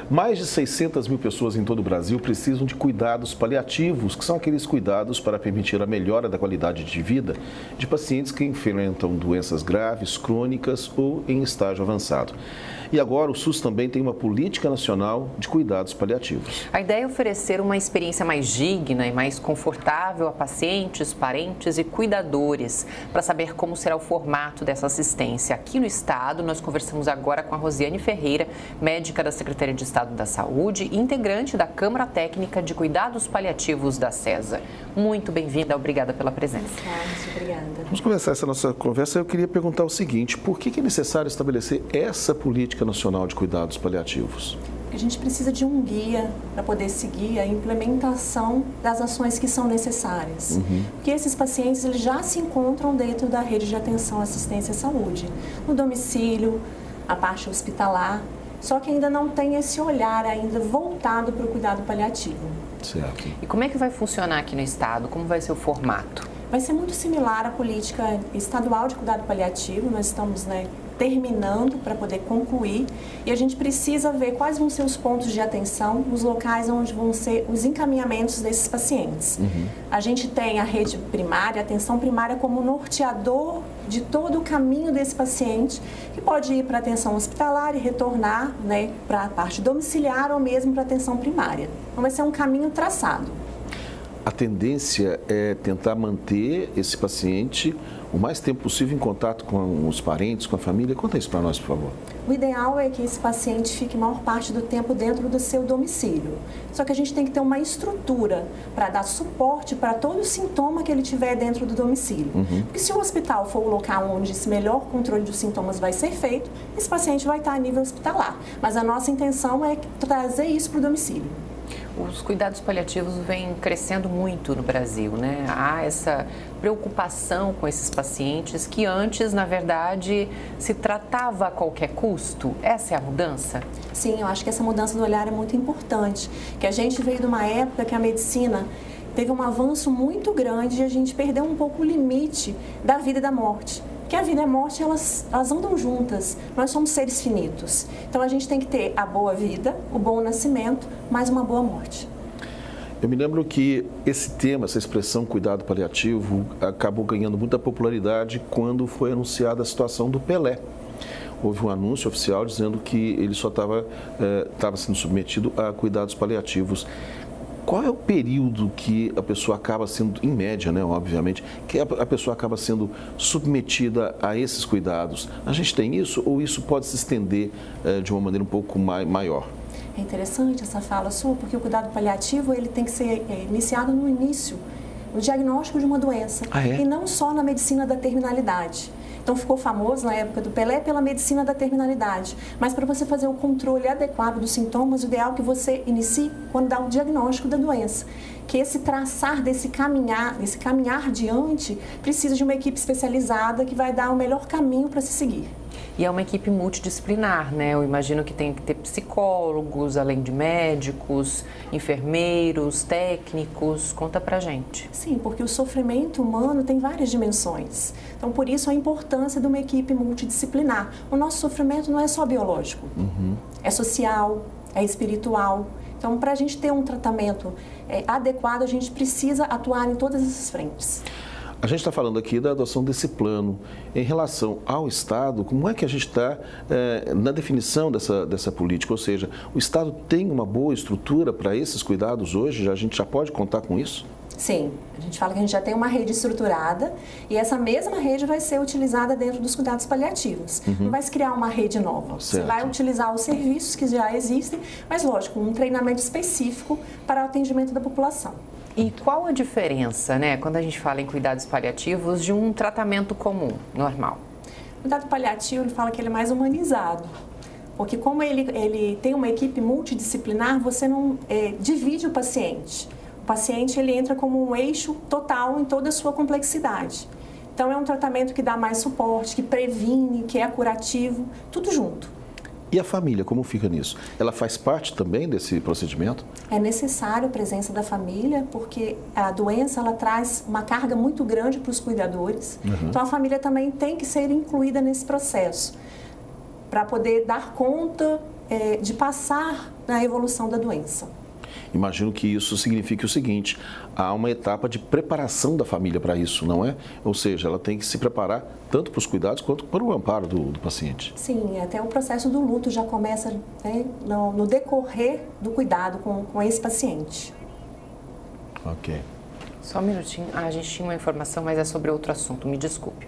Mais de 600 mil pessoas em todo o Brasil precisam de cuidados paliativos, que são aqueles cuidados para permitir a melhora da qualidade de vida de pacientes que enfrentam doenças graves, crônicas ou em estágio avançado. E agora o SUS também tem uma política nacional de cuidados paliativos. A ideia é oferecer uma experiência mais digna e mais confortável a pacientes, parentes e cuidadores. Para saber como será o formato dessa assistência aqui no estado, nós conversamos agora com a Rosiane Ferreira, médica da Secretaria de Estado da Saúde e integrante da Câmara Técnica de Cuidados Paliativos da SESA. Muito bem-vinda, obrigada pela presença. Obrigada. Vamos começar essa nossa conversa. Eu queria perguntar o seguinte: por que é necessário estabelecer essa política nacional de cuidados paliativos? A gente precisa de um guia para poder seguir a implementação das ações que são necessárias. Porque esses pacientes eles já se encontram dentro da rede de atenção, assistência e saúde, no domicílio, a parte hospitalar, só que ainda não tem esse olhar ainda voltado para o cuidado paliativo. Certo. E como é que vai funcionar aqui no estado? Como vai ser o formato? Vai ser muito similar à política estadual de cuidado paliativo. Nós estamos, terminando para poder concluir e a gente precisa ver quais vão ser os pontos de atenção, os locais onde vão ser os encaminhamentos desses pacientes. A gente tem a rede primária, a atenção primária como norteador de todo o caminho desse paciente, que pode ir para a atenção hospitalar e retornar para a parte domiciliar ou mesmo para a atenção primária. Então vai ser um caminho traçado. A tendência é tentar manter esse paciente o mais tempo possível em contato com os parentes, com a família. Conta isso para nós, por favor. O ideal é que esse paciente fique a maior parte do tempo dentro do seu domicílio. Só que a gente tem que ter uma estrutura para dar suporte para todo o sintoma que ele tiver dentro do domicílio. Porque se o hospital for o local onde esse melhor controle dos sintomas vai ser feito, esse paciente vai estar a nível hospitalar. Mas a nossa intenção é trazer isso para o domicílio. Os cuidados paliativos vêm crescendo muito no Brasil, né? Há essa preocupação com esses pacientes que antes, na verdade, se tratava a qualquer custo. Essa é a mudança? Sim, eu acho que essa mudança do olhar é muito importante. Que a gente veio de uma época que a medicina teve um avanço muito grande e a gente perdeu um pouco o limite da vida e da morte. Porque a vida e a morte, elas andam juntas. Nós somos seres finitos. Então, a gente tem que ter a boa vida, o bom nascimento, mais uma boa morte. Eu me lembro que esse tema, essa expressão cuidado paliativo, acabou ganhando muita popularidade quando foi anunciada a situação do Pelé. Houve um anúncio oficial dizendo que ele só estava sendo submetido a cuidados paliativos. Qual é o período que a pessoa acaba sendo, em média, obviamente, que a pessoa acaba sendo submetida a esses cuidados? A gente tem isso ou isso pode se estender de uma maneira um pouco maior? É interessante essa fala sua, porque o cuidado paliativo ele tem que ser iniciado no início, no diagnóstico de uma doença, e não só na medicina da terminalidade. Então, ficou famoso na época do Pelé pela medicina da terminalidade. Mas para você fazer o controle adequado dos sintomas, o ideal é que você inicie quando dá o diagnóstico da doença. Que esse traçar desse caminhar diante, precisa de uma equipe especializada que vai dar o melhor caminho para se seguir. E é uma equipe multidisciplinar, né? Eu imagino que tem que ter psicólogos, além de médicos, enfermeiros, técnicos. Conta pra gente. Sim, porque o sofrimento humano tem várias dimensões. Então, por isso a importância de uma equipe multidisciplinar. O nosso sofrimento não é só biológico, é social, é espiritual. Então, para a gente ter um tratamento adequado, a gente precisa atuar em todas essas frentes. A gente está falando aqui da adoção desse plano. Em relação ao Estado, como é que a gente está na definição dessa política? Ou seja, o Estado tem uma boa estrutura para esses cuidados hoje? A gente já pode contar com isso? Sim, a gente fala que a gente já tem uma rede estruturada e essa mesma rede vai ser utilizada dentro dos cuidados paliativos. Não vai se criar uma rede nova. Você vai utilizar os serviços que já existem, mas lógico, um treinamento específico para o atendimento da população. E qual a diferença, quando a gente fala em cuidados paliativos, de um tratamento comum, normal? O cuidado paliativo, ele fala que ele é mais humanizado. Porque como ele tem uma equipe multidisciplinar, você não divide o paciente. O paciente, ele entra como um eixo total em toda a sua complexidade. Então, é um tratamento que dá mais suporte, que previne, que é curativo, tudo junto. E a família, como fica nisso? Ela faz parte também desse procedimento? É necessário a presença da família, porque a doença ela traz uma carga muito grande para os cuidadores. Então, a família também tem que ser incluída nesse processo, para poder dar conta de passar na evolução da doença. Imagino que isso signifique o seguinte, há uma etapa de preparação da família para isso, não é? Ou seja, ela tem que se preparar tanto para os cuidados quanto para o amparo do paciente. Sim, até o processo do luto já começa, né, no decorrer do cuidado com esse paciente. Ok. Só um minutinho. A gente tinha uma informação, mas é sobre outro assunto, me desculpe.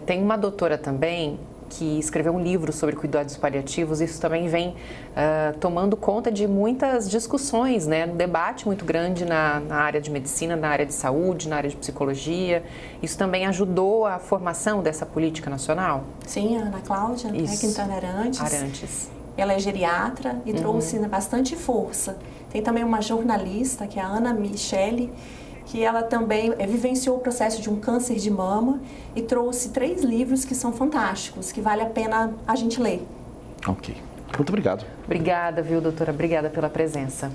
Tem uma doutora também que escreveu um livro sobre cuidados paliativos. Isso também vem tomando conta de muitas discussões, né? Um debate muito grande na área de medicina, na área de saúde, na área de psicologia. Isso também ajudou a formação dessa política nacional? Sim, a Ana Cláudia Quintana Arantes. Ela é geriatra e trouxe bastante força. Tem também uma jornalista, que é a Ana Michele, que ela também vivenciou o processo de um câncer de mama e trouxe 3 livros que são fantásticos, que vale a pena a gente ler. Ok. Muito obrigado. Obrigada, viu, doutora? Obrigada pela presença.